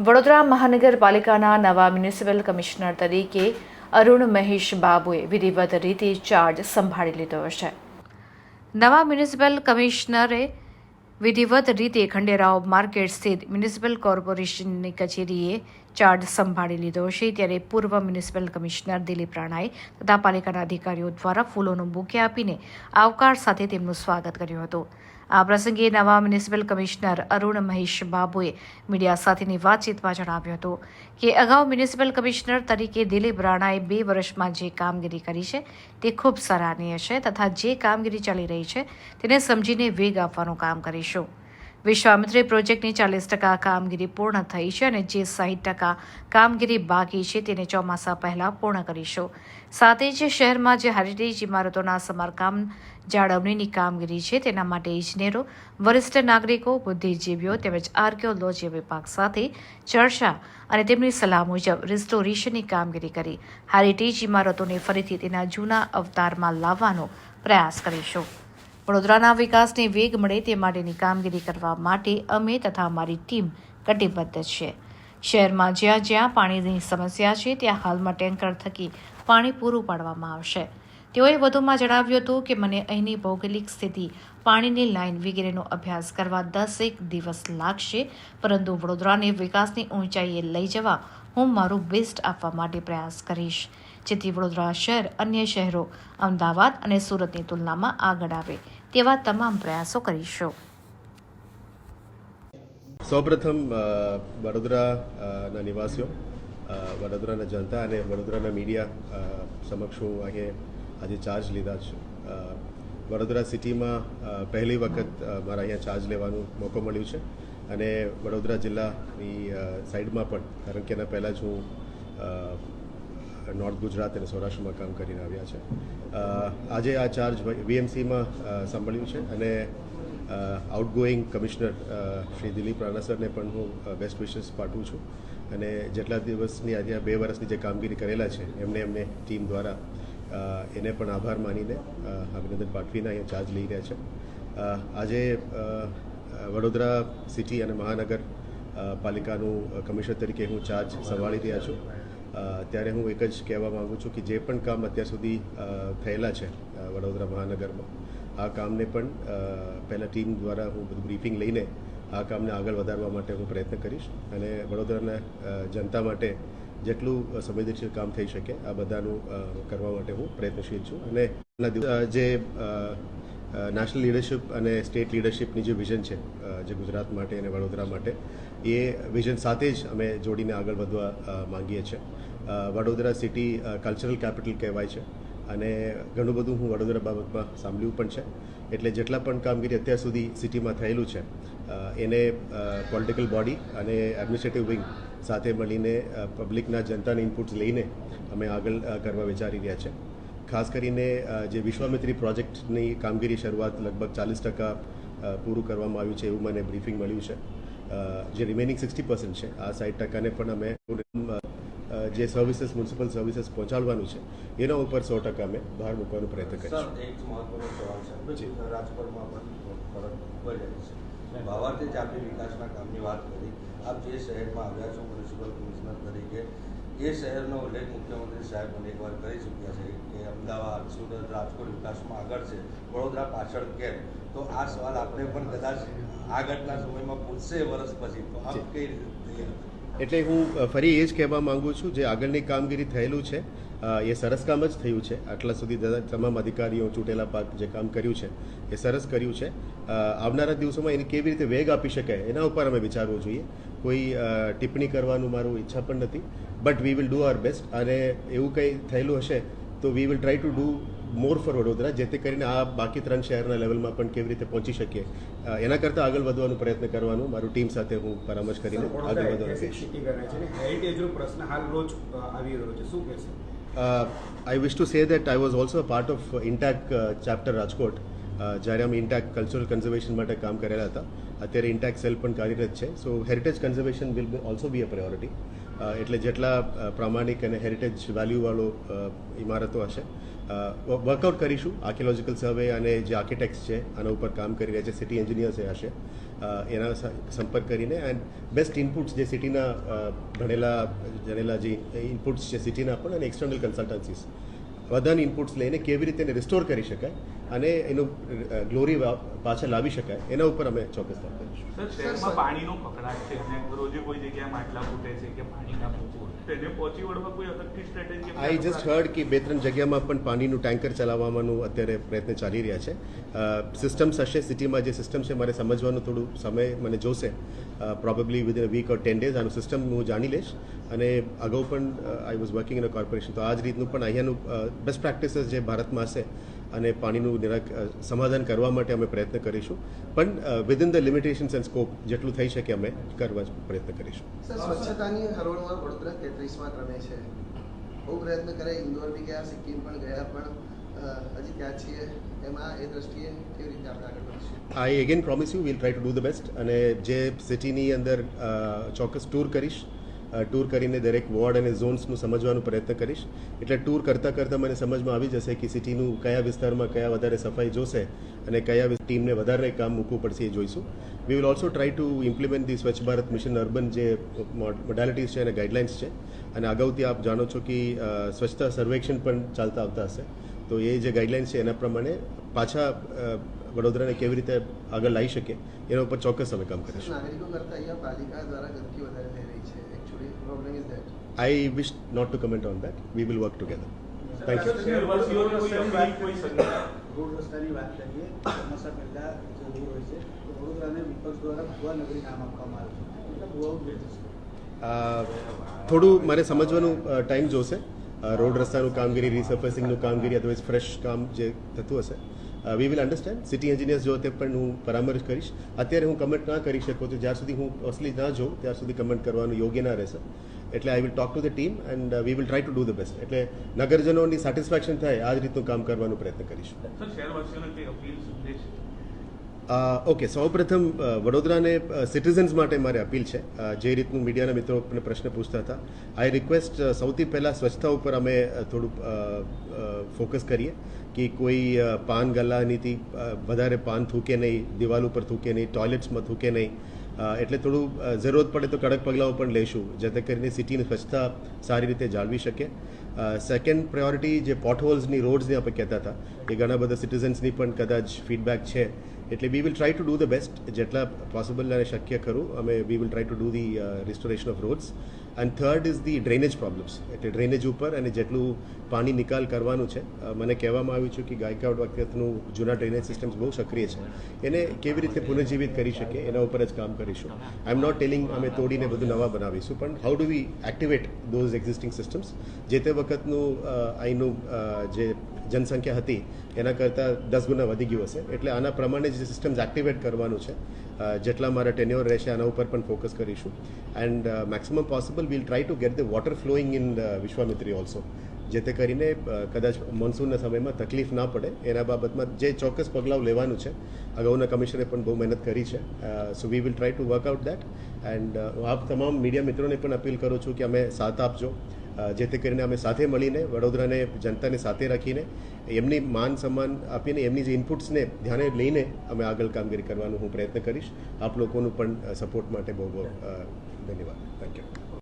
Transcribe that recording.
વડોદરા મહાનગરપાલિકાના નવા municipal commissioner તરીકે અરુણ મહેશ બાબુએ વિધિવત રીતે ચાર્જ સંભાળી લીધો છે. નવા મ્યુનિસિપલ કમિશનરે વિધિવત રીતે ખંડેરાવ માર્કેટ સ્થિત મ્યુનિસિપલ કોર્પોરેશનની કચેરીએ ચાર્જ સંભાળી લીધો છે. ત્યારે પૂર્વ મ્યુનિસિપલ કમિશનર દિલીપ રાણાએ તથા પાલિકાના અધિકારીઓ દ્વારા ફૂલોનું બુકે આપીને આવકાર સાથે તેમનું સ્વાગત કર્યું હતું. આ પ્રસંગે નવા મ્યુનિસિપલ કમિશનર અરુણ મહેશ બાબુએ મીડિયા સાથેની વાતચીતમાં જણાવ્યું હતું કે અગાઉ મ્યુનિસિપલ કમિશનર તરીકે દિલીપ રાણાએ 2 વર્ષમાં જે કામગીરી કરી છે તે ખૂબ સરાહનીય છે તથા જે કામગીરી ચાલી રહી છે તેને સમજીને વેગ આપવાનું કામ કરીશું. વિશ્વામિત્રી પ્રોજેક્ટની 40% કામગીરી પૂર્ણ થઈ છે અને જે 60% કામગીરી બાકી છે તેને ચોમાસા પહેલા પૂર્ણ કરીશું. સાથે જ શહેરમાં જે હેરિટેજ ઇમારતોના સમારકામ જાળવણીની કામગીરી છે તેના માટે ઇજનેરો, વરિષ્ઠ નાગરિકો, બુદ્ધિજીવીઓ તેમજ આર્કિયોલોજી વિભાગ સાથે ચર્ચા અને તેમની સલાહ મુજબ રિસ્ટોરેશનની કામગીરી કરી હેરિટેજ ઇમારતોને ફરીથી તેના જૂના અવતારમાં લાવવાનો પ્રયાસ કરીશું. વડોદરાના વિકાસને વેગ મળે તે માટેની કામગીરી કરવા માટે અમે તથા અમારી ટીમ કટિબદ્ધ છે. શહેરમાં જ્યાં જ્યાં પાણીની સમસ્યા છે ત્યાં હાલમાં ટેન્કર થકી પાણી પૂરું પાડવામાં આવશે. તેઓએ વધુમાં જણાવ્યું હતું કે મને અહીંની ભૌગોલિક સ્થિતિ, પાણીની લાઇન વગેરેનો અભ્યાસ કરવા 10 દિવસ લાગશે, પરંતુ વડોદરાને વિકાસની ઊંચાઈએ લઈ જવા હું મારું બેસ્ટ આપવા માટે પ્રયાસ કરીશ, જેથી વડોદરા શહેર અન્ય શહેરો અમદાવાદ અને સુરતની તુલનામાં આગળ આવે તેવા તમામ પ્રયાસો કરીશું. સૌપ્રથમ વડોદરાના નિવાસીઓ, વડોદરાના જનતા અને વડોદરાના મીડિયા સમક્ષ હું આજે ચાર્જ લીધા છે. વડોદરા સિટીમાં પહેલી વખત મારા અહીંયા ચાર્જ લેવાનું મોકો મળ્યું છે અને વડોદરા જિલ્લાની સાઈડમાં પણ, કારણ કે એના પહેલાં જ હું નોર્થ ગુજરાત અને સૌરાષ્ટ્રમાં કામ કરીને આવ્યા છે. આજે આ ચાર્જ વીએમસીમાં સાંભળ્યું છે અને આઉટગોઈંગ કમિશનર શ્રી દિલીપ રાણા સરને પણ હું બેસ્ટ વિશેસ પાઠવું છું અને જેટલા દિવસની આજે 2 વર્ષની જે કામગીરી કરેલા છે એમને ટીમ દ્વારા એને પણ આભાર માનીને અભિનંદન પાઠવીને અહીંયા ચાર્જ લઈ રહ્યા છે. આજે વડોદરા સિટી અને મહાનગર પાલિકાનું કમિશનર તરીકે હું ચાર્જ સંભાળી રહ્યા છું. ત્યારે હું એક જ કહેવા માગું છું કે જે પણ કામ અત્યાર સુધી થયેલા છે વડોદરા મહાનગરમાં, આ કામને પણ પહેલાં ટીમ દ્વારા હું બધું બ્રીફિંગ લઈને આ કામને આગળ વધારવા માટે હું પ્રયત્ન કરીશ અને વડોદરાના જનતા માટે જેટલું સંવેદનશીલ કામ થઈ શકે આ બધાનું કરવા માટે હું પ્રયત્નશીલ છું. અને જે નેશનલ લીડરશિપ અને સ્ટેટ લીડરશિપની જે વિઝન છે જે ગુજરાત માટે અને વડોદરા માટે, એ વિઝન સાથે જ અમે જોડીને આગળ વધવા માંગીએ છીએ. વડોદરા સિટી કલ્ચરલ કેપિટલ કહેવાય છે અને ઘણું બધું હું વડોદરા બાબતમાં સાંભળ્યું પણ છે. એટલે જેટલા પણ કામગીરી અત્યાર સુધી સિટીમાં થયેલું છે એને પોલિટિકલ બોડી અને એડમિનિસ્ટ્રેટિવ વિંગ સાથે મળીને પબ્લિકના જનતાના ઇનપુટ્સ લઈને અમે આગળ કરવા વિચારી રહ્યા છે. ખાસ કરીને જે વિશ્વામિત્રી પ્રોજેક્ટની કામગીરી શરૂઆત લગભગ 40% પૂરું કરવામાં આવ્યું છે એવું મને બ્રીફિંગ મળ્યું છે. જે રિમેનિંગ 60% છે આ 60%ને પણ અમે જે સર્વિસીસ, મ્યુનિસિપલ સર્વિસીસ પહોંચાડવાનું છે એના ઉપર 100% અમે બહાર મૂકવાનો પ્રયત્ન કરીશું. એક મહત્વનો સવાલ છે, રાજકોટમાં પણ ફરક પડી રહી છે. ભાવાર્થે જ આપણી વિકાસના કામની વાત કરી. આપ જે શહેરમાં આવ્યા છો મ્યુનિસિપલ કમિશનર તરીકે, એ શહેરનો ઉલ્લેખ મુખ્યમંત્રી સાહેબ મને એકવાર કરી ચૂક્યા છે કે અમદાવાદ, સુરત, રાજકોટ વિકાસમાં આગળ છે, વડોદરા પાછળ કેમ? તો આ સવાલ આપણે પણ કદાચ આગળના સમયમાં પૂછશે વર્ષ પછી, તો આપ કઈ રીતે? એટલે હું ફરી એ જ કહેવા માંગુ છું, જે આગળની કામગીરી થયેલું છે એ સરસ કામ જ થયું છે. આટલા સુધી તમામ અધિકારીઓ, ચૂંટેલા પદ જે કામ કર્યું છે એ સરસ કર્યું છે. આવનારા દિવસોમાં એને કેવી રીતે વેગ આપી શકાય એના ઉપર અમે વિચારવું જોઈએ. કોઈ ટિપ્પણી કરવાનું મારું ઈચ્છા પણ નથી, but we will do our best. અને એવું કંઈ થયેલું હશે તો we will try to do more for Vadodara, જેથી કરીને આ બાકી 3 શહેરના લેવલમાં પણ કેવી રીતે પહોંચી શકીએ એના કરતાં આગળ વધવાનો પ્રયત્ન કરવાનું મારું ટીમ સાથે હું પરામર્શ કરીને આગળ વધવાનું કહીશ. I wish to say that I was also a part of INTAC chapter Rajkot, જ્યારે અમે ઇન્ટેક કલ્ચરલ કન્ઝર્વેશન માટે કામ કરેલા હતા. અત્યારે ઇન્ટેક સેલ પણ કાર્યરત છે. So heritage conservation will also be a priority. એટલે જેટલા પ્રામાણિક અને હેરિટેજ વેલ્યુવાળો ઇમારતો હશે વર્કઆઉટ કરીશું. આર્કિયોલોજીકલ સર્વે અને જે આર્કિટેક્ટ્સ છે આના ઉપર કામ કરી રહ્યા છે, સિટી એન્જિનિયર્સ હશે, એના સંપર્ક કરીને એન્ડ બેસ્ટ ઇનપુટ્સ જે સિટીના ભણેલા જણેલા જે ઇનપુટ્સ છે સિટીના પણ અને એક્સટર્નલ કન્સલ્ટન્સીસ બધાની ઇનપુટ્સ લઈને કેવી રીતે એને રિસ્ટોર કરી શકાય અને એનું ગ્લોરી પાછા લાવી શકાય એના ઉપર અમે ચોક્કસ કામ કરીશું. સર, શહેરમાં પાણીનો કકળાટ છે અને રોજે કોઈ જગ્યાએ માટલા ફૂટે છે કે પાણી ના પહોંચવું તો એને પહોંચી વળવા કોઈ અલગથી સ્ટ્રેટેજી? આઈ જસ્ટ હર્ડ કે 2-3 જગ્યામાં પણ પાણીનું ટેન્કર ચલાવવાનું અત્યારે પ્રયત્ન ચાલી રહ્યા છે. સિસ્ટમ્સ હશે સિટીમાં જે સિસ્ટમ છે મારે સમજવાનું થોડું સમય મને જોશે. Probably within a week or 10 days આનું સિસ્ટમ હું જાણી લઈશ. અને અગાઉ પણ I was working in a corporation, તો આ જ રીતનું પણ અહીંયાનું બેસ્ટ પ્રેક્ટિસીસ જે ભારતમાં હશે અને પાણીનું સમાધાન કરવા માટે અમે પ્રયત્ન કરીશું. પણ within the limitations and scope જેટલું થઈ શકે અમે કરવા પ્રયત્ન કરીશું. સર, સ્વચ્છતાની હરોળમાં વડોદરા 33માં ક્રમે છે. બહુ પ્રયત્ન કરે, ઇન્દોર બી ગયા, સિક્કિમ પણ ગયા, પણ હજી ત્યાં છીએ. એમાં એ દ્રષ્ટિએ કેવી રીતે આપણે આગળ વધીશું? I again promise you will try to do the best. અને જે સિટીની અંદર ચોક્કસ ટૂર કરીશ, ટૂર કરીને દરેક વોર્ડ અને ઝોન્સનું સમજવાનો પ્રયત્ન કરીશ. એટલે ટૂર કરતાં મને સમજમાં આવી જશે કે સિટીનું કયા વિસ્તારમાં કયા વધારે સફાઈ જોશે અને કયા ટીમને વધારે કામ મૂકવું પડશે એ જોઈશું. We will also try to implement the સ્વચ્છ ભારત મિશન અર્બન જે મોડાલિટીઝ છે અને ગાઈડલાઇન્સ છે. અને અગાઉથી આપ જાણો છો કે સ્વચ્છતા સર્વેક્ષણ પણ ચાલતા આવતા હશે. તો એ જે ગાઈડલાઇન્સ છે એના પ્રમાણે પાછા વડોદરાને કેવી રીતે આગળ લાવી શકે એના ઉપર ચોક્કસ અમે કામ કરીશું. નાગરિકો કરતાં અહીંયા પાલિકા દ્વારા ગંદકી વધારે થઈ રહી છે. Actually problem is that. I wish not to comment on that. We will work together. Thank you. શહેરવાસીઓને કોઈ અપીલ, કોઈ સલાહ? રોડ રસ્તાની વાત કરીએ, ચોમાસા પહેલા જરૂર હોય છે તો વડોદરાને વિપક્ષ દ્વારા ભુવા નગરી નામ આપવામાં આવ્યું છે, એટલે ભુવાઓ ભેટ થશે. થોડું મારે સમજવાનું ટાઈમ જોશે. રોડ રસ્તાનું કામગીરી, રિસર્ફેસિંગનું કામગીરી અથવા ફ્રેશ કામ જે થતું હશે we will understand. City engineers જો તે પણ હું પરામર્શ કરીશ. અત્યારે હું કમેન્ટ ના કરી શકું તો જ્યાં સુધી હું અસલી ના જોઉં ત્યાં સુધી કમેન્ટ કરવાનું યોગ્ય ના રહેશે. એટલે I will talk to the team and we will try to do the best. એટલે નગરજનોની સેટિસ્ફેક્શન થાય આ જ રીતનું કામ કરવાનો પ્રયત્ન કરીશું. સર, શહેરવાસીઓને કંઈ અપીલ, સંદેશ? ઓકે, સૌપ્રથમ વડોદરાને સિટીઝન્સ માટે મારી અપીલ છે. જે રીતનું મીડિયાના મિત્રો પ્રશ્ન પૂછતા હતા, આઈ રિક્વેસ્ટ સૌથી પહેલાં સ્વચ્છતા ઉપર અમે થોડું ફોકસ કરીએ કે કોઈ પાન ગલ્લાનીથી વધારે પાન થૂકે નહીં, દિવાલ ઉપર થૂકે નહીં, ટોયલેટ્સમાં થૂકે નહીં. એટલે થોડું જરૂરત પડે તો કડક પગલાઓ પણ લઈશું જેથી કરીને સિટીની સ્વચ્છતા સારી રીતે જાળવી શકે. સેકન્ડ પ્રાયોરિટી જે પોટહોલ્સની રોડ્સની આપણે કહેતા હતા એ ઘણા બધા સિટીઝન્સની પણ કદાચ ફીડબેક છે. એટલે વી will try to do the best. જેટલા પોસિબલ અને શક્ય ખરું અમે વી will try to do the restoration of rods. And third is the drainage problems. એટલે ડ્રેનેજ ઉપર અને જેટલું પાણી નિકાલ કરવાનું છે, મને કહેવામાં આવ્યું છે કે ગાયકવાડ વખતનું જૂના ડ્રેનેજ સિસ્ટમ્સ બહુ સક્રિય છે, એને કેવી રીતે પુનર્જીવિત કરી શકે એના ઉપર જ કામ કરીશું. આઈ એમ નોટ ટેલિંગ અમે તોડીને બધું નવા બનાવીશું, પણ how do we activate those existing systems. જે તે વખતનું અહીંનું જે જનસંખ્યા હતી એના કરતાં 10 ગુણા વધી ગયું હશે. એટલે આના પ્રમાણે જે સિસ્ટમ્સ એક્ટિવેટ કરવાનું છે, જેટલા મારા ટેન્યોર રહેશે આના ઉપર પણ ફોકસ કરીશું. And maximum possible will try to get the water flowing in Vishwamitri also, જેથી કરીને કદાચ મોન્સૂનના સમયમાં તકલીફ ના પડે એના બાબતમાં જે ચોક્કસ પગલાં લેવાનું છે. અગાઉના કમિશનરે પણ બહુ મહેનત કરી છે. So we will try to work out that. And આપ તમામ મીડિયા મિત્રોને પણ અપીલ કરું છું કે અમે સાથ આપજો, જેથી કરીને અમે સાથે મળીને વડોદરાને જનતાને સાથે રાખીને એમની માન સન્માન આપીને એમની જે ઇનપુટ્સને ધ્યાને લઈને અમે આગળ કામગીરી કરવાનો હું પ્રયત્ન કરીશ. આપ લોકોનું પણ સપોર્ટ માટે બહુ બહુ ધન્યવાદ. Thank you.